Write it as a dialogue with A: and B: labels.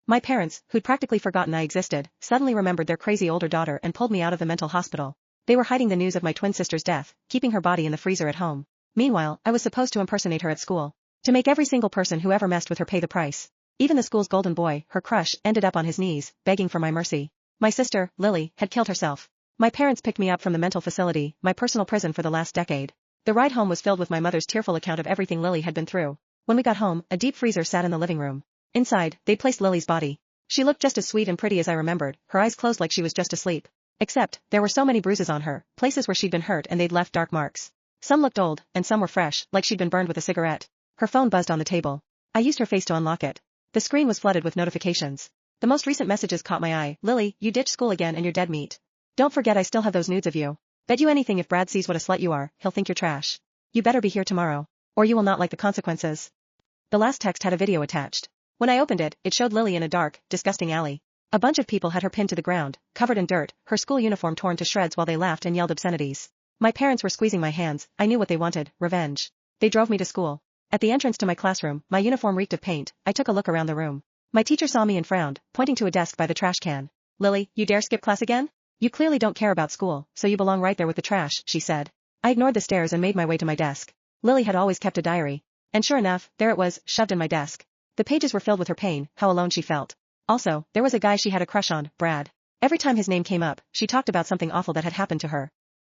A: My parents, who'd practically forgotten I existed, suddenly remembered their crazy older daughter and pulled me out of the mental hospital. They were hiding the news of my twin sister's death, keeping her body in the freezer at home. Meanwhile, I was supposed to impersonate her at school. To make every single person who ever messed with her pay the price. Even the school's golden boy, her crush, ended up on his knees, begging for my mercy. My sister, Lily, had killed herself. My parents picked me up from the mental facility, my personal prison for the last decade. The ride home was filled with my mother's tearful account of everything Lily had been through. When we got home, a deep freezer sat in the living room. Inside, they placed Lily's body. She looked just as sweet and pretty as I remembered, her eyes closed like she was just asleep. Except, there were so many bruises on her, places where she'd been hurt and they'd left dark marks. Some looked old, and some were fresh, like she'd been burned with a cigarette. Her phone buzzed on the table. I used her face to unlock it. The screen was flooded with notifications. The most recent messages caught my eye. Lily, you ditched school again and you're dead meat. Don't forget I still have those nudes of you. Bet you anything if Brad sees what a slut you are, he'll think you're trash. You better be here tomorrow. Or you will not like the consequences. The last text had a video attached. When I opened it, it showed Lily in a dark, disgusting alley. A bunch of people had her pinned to the ground, covered in dirt, her school uniform torn to shreds while they laughed and yelled obscenities. My parents were squeezing my hands, I knew what they wanted, revenge. They drove me to school. At the entrance to my classroom, my uniform reeked of paint. I took a look around the room. My teacher saw me and frowned, pointing to a desk by the trash can. Lily, you dare skip class again? You clearly don't care about school, so you belong right there with the trash, she said. I ignored the stares and made my way to my desk. Lily had always kept a diary. And sure enough, there it was, shoved in my desk. The pages were filled with her pain, how alone she felt. Also, there was a guy she had a crush on, Brad. Every time his name came up, she talked about something awful that had happened to her.